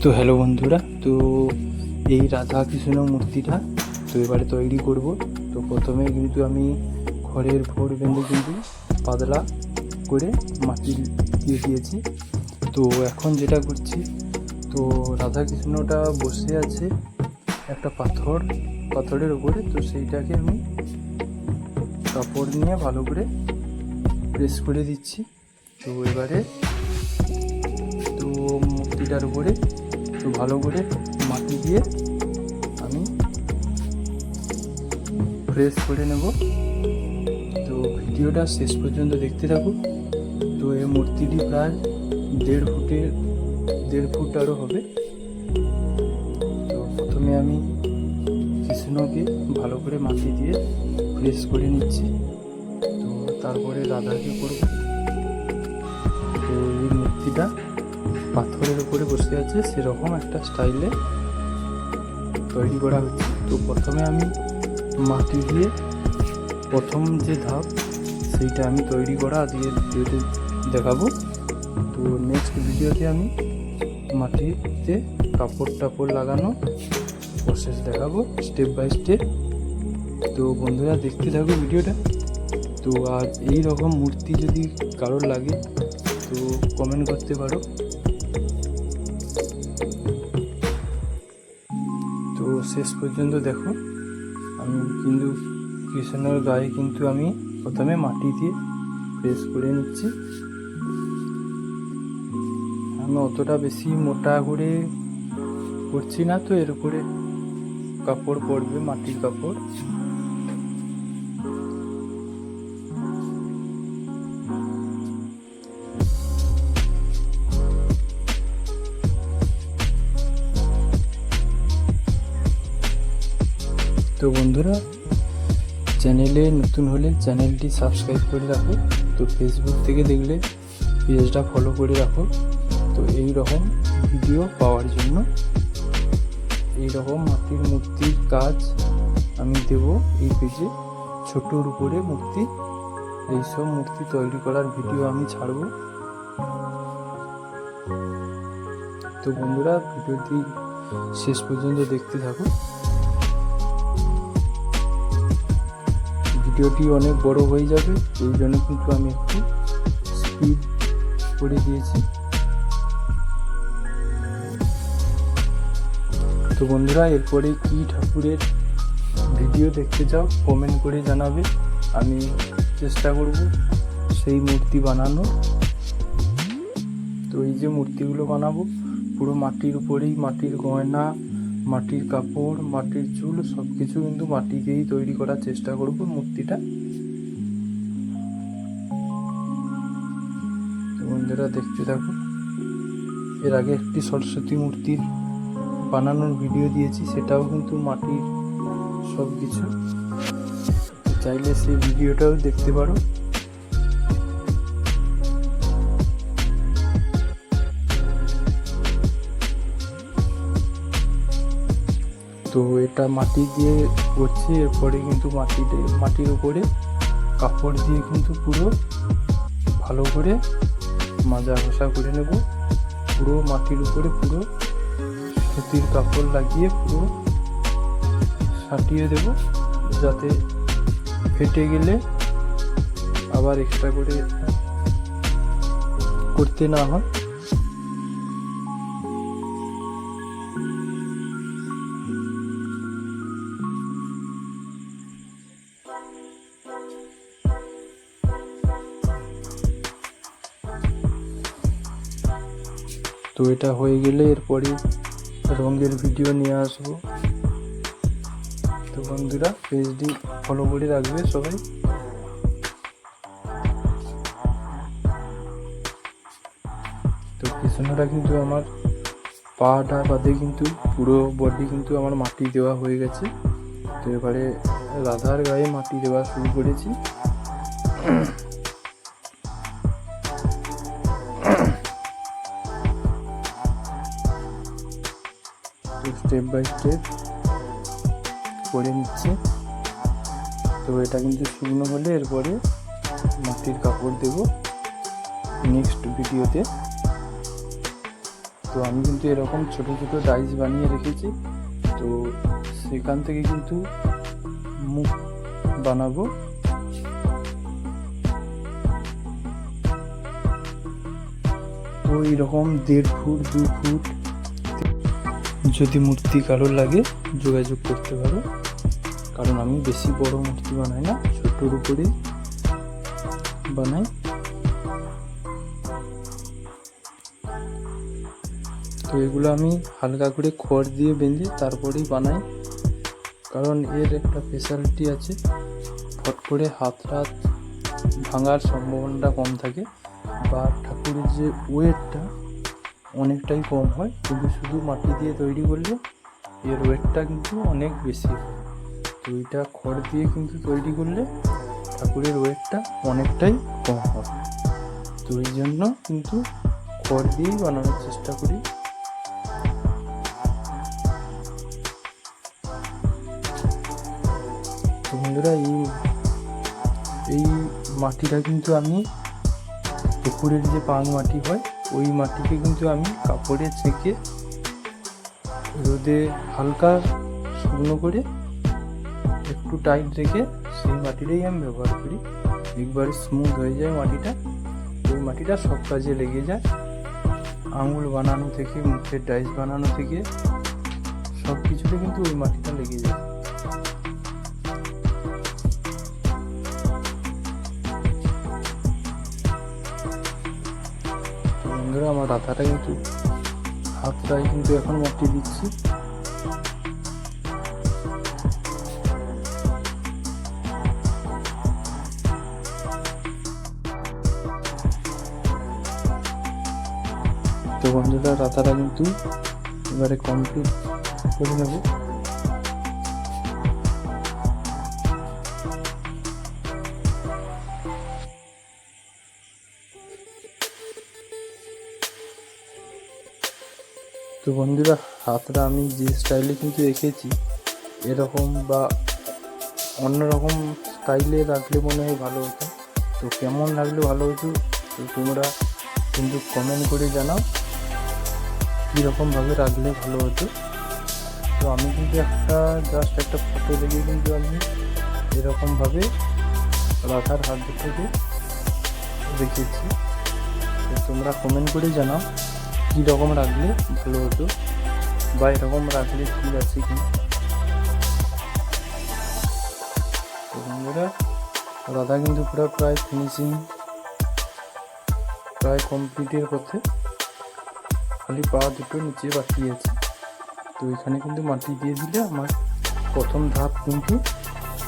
তো হ্যালো বন্ধুরা, তো এই রাধা কৃষ্ণ মূর্তিটা তো এবারে তৈরি করব। তো প্রথমে কিন্তু আমি খড়ের ফোড় বেঁধে কিন্তু পাতলা করে মাটি দিয়ে দিয়েছি। তো এখন যেটা করছি, তো রাধা কৃষ্ণটা বসে আছে একটা পাথরের উপরে। তো সেইটাকে আমি কাপড় নিয়ে ভালো করে প্রেস করে দিচ্ছি। তো এবারে তো মূর্তিটার উপরে তো ভালো করে মাটি দিয়ে আমি প্রেস করে নেব। তো ভিডিওটা শেষ পর্যন্ত দেখতে থাকুন। তো এই মূর্তিটি প্রায় 1.5 ফুট আরও হবে। তো প্রথমে আমি কৃষ্ণকে ভালো করে মাটি দিয়ে প্রেস করে নিচ্ছি। তো তারপরে রাধাকে করব। তো এই মূর্তিটা পাথরের উপরে বসে আছে, সেরকম একটা স্টাইলে তৈরি করা হচ্ছে। তো প্রথমে আমি মাটি দিয়ে প্রথম যে ধাপ সেইটা আমি তৈরি করা আজকে ভিডিওতে দেখাবো। তো নেক্সট ভিডিওতে আমি মাটিতে কাপড় লাগানো প্রসেস দেখাবো স্টেপ বাই স্টেপ। তো বন্ধুরা দেখতে থাকো ভিডিওটা। তো আর এই রকম মূর্তি যদি কারোর লাগে তো কমেন্ট করতে পারো। তো শেষ পর্যন্ত দেখো। আমি কিন্তু কৃষ্ণের গায়ে কিন্তু আমি প্রথমে মাটি দিয়ে প্রেস করে নিচ্ছি। আমি অতটা বেশি মোটা করে করছি না, তো এর উপরে কাপড় পরবে, মাটির কাপড়। তো বন্ধুরা, চ্যানেলে নতুন হলে চ্যানেলটি সাবস্ক্রাইব করে রাখো। তো ফেসবুক থেকে দেখলে পেজটা ফলো করে রাখো। তো এই রকম ভিডিও পাওয়ার জন্য এই রকম মাটির মূর্তির কাজ আমি দেব এই পেজে। ছোটোর উপরে মূর্তি, এইসব মূর্তি তৈরি করার ভিডিও আমি ছাড়ব। তো বন্ধুরা, ভিডিওটি শেষ পর্যন্ত দেখতে থাকো। ভিডিওটি অনেক বড় হয়ে যাবে, এই জন্য কিন্তু আমি একটু স্পিড করে দিয়েছি। তো বন্ধুরা, এরপরে কি ঠাকুরের ভিডিও দেখতে চাও কমেন্ট করে জানাবে। আমি চেষ্টা করব সেই মূর্তি বানানো। তো এই যে মূর্তিগুলো বানাবো পুরো মাটির উপরেই, মাটির গয়না, মাটির কাপড়, মাটির চুল সব কিছু কিন্তু মাটি দিয়েই তৈরি করার চেষ্টা করব মূর্তিটা। তো বন্ধুরা দেখতে থাকো। এর আগে একটি সরস্বতী মূর্তির বানানোর ভিডিও দিয়েছি, সেটাও কিন্তু মাটির সব কিছু। চাইলে সেই ভিডিওটাও দেখতে পারো। তো এটা মাটি দিয়ে করছি। এরপরে কিন্তু মাটির উপরে কাপড় দিয়ে কিন্তু পুরো ভালো করে মাজা ঘষা করে নেব। পুরো মাটির উপরে পুরো সুতির কাপড় লাগিয়ে পুরো সাটিয়ে দেব, যাতে ফেটে গেলে আবার এক্সট্রা করে করতে না হয়। তো এটা হয়ে গেলে এরপরে রঙের ভিডিও নিয়ে আসবো। তো বন্ধুরা, পেজটি ফলো করে রাখবে সবাই। তো কৃষ্ণটা কিন্তু আমার পাটা বাদে কিন্তু পুরো বডি কিন্তু আমার মাটি দেওয়া হয়ে গেছে। তো এবারে রাধার গায়ে মাটি দেওয়া শুরু করেছি। স্টেপ বাই স্টেপ করে নিচ্ছে। তো এটা কিন্তু শুকনো হলে এরপরে মাটির কাপড় দেব নেক্সট ভিডিওতে। তো আমি কিন্তু এরকম ছোট ছোট ডাইস বানিয়ে রেখেছি। তো সেখান থেকে কিন্তু মুখ বানাবো। তো এইরকম 1.5 ফুট 2 ফুট যদি মূর্তি কারোর লাগে যোগাযোগ করতে পারো, কারণ আমি বেশি বড় মূর্তি বানাই না, ছোটোর উপরে বানাই। তো এগুলো আমি হালকা করে খড় দিয়ে বেঁধে তারপরেই বানাই, কারণ এর একটা স্পেশালিটি আছে, ফট করে হাত ভাঙার সম্ভাবনাটা কম থাকে, বা ঠাকুরের যে ওয়েটটা অনেকটাই কম হয়। কিন্তু শুধু মাটি দিয়ে তৈরি করলে এর ওয়েটটা কিন্তু অনেক বেশি হয়। তো এটা খড় দিয়ে কিন্তু তৈরি করলে ঠাকুরের ওয়েটটা অনেকটাই কম হয়। তো এই জন্য কিন্তু খড় দিয়েই বানানোর চেষ্টা করি। তো বন্ধুরা, এই মাটিটা কিন্তু আমি পুকুরের যে পাং মাটি হয় ওই মাটিকে কিন্তু আমি কাপড়ে ছেঁকে রোদে হালকা শুকনো করে একটু টাইট রেখে সেই মাটিটাই আমি ব্যবহার করি। একবারে স্মুথ হয়ে যায় মাটিটা, ওই মাটিটা সব কাজে লেগে যায়, আঙুল বানানো থেকে মুখের ডাইস বানানো থেকে সব কিছুতে কিন্তু ওই মাটিটা লেগে যায়। বন্ধুরা, আমার রাধাটা কিন্তু হাতটাই কিন্তু এখন মাটি দিচ্ছি। তো বন্ধুরা, রাধাটা কিন্তু এবারে কমপ্লিট করে নেব। তো বন্ধুরা, হাতটা আমি যে স্টাইলে কিন্তু এঁকেছি এরকম বা অন্যরকম স্টাইলে রাখলে মনে হয় ভালো হতো। তো কেমন লাগলে ভালো হতো তো তোমরা কিন্তু কমেন্ট করে জানাও কীরকমভাবে রাখলে ভালো হতো। তো আমি কিন্তু জাস্ট একটা ফটো দেখে কিন্তু আমি এরকমভাবে রাধার হাত দুটোকে রেখেছি। তো তোমরা কমেন্ট করে জানাও কীরকম রাখলে ভালো হতো, বা এরকম রাখলে ঠিক আছে কি। তো বন্ধুরা, রাধা কিন্তু পুরো প্রায় ফিনিশিং, প্রায় কমপ্লিটের পথে, খালি পা দুটো নিচে বাকি আছে। তো এখানে কিন্তু মাটি দিয়ে দিলে আমার প্রথম ধাপ কিন্তু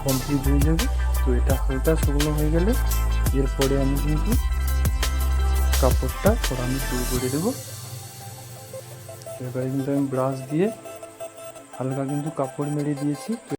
কমপ্লিট হয়ে যাবে। তো এটা হালকা শুকনো হয়ে গেলে এরপরে আমি কিন্তু কাপড়টা ছড়ানো শুরু করে দেবো। এবারে কিন্তু আমি ব্রাশ দিয়ে হালকা কিন্তু কাপড় মেরে দিয়েছি।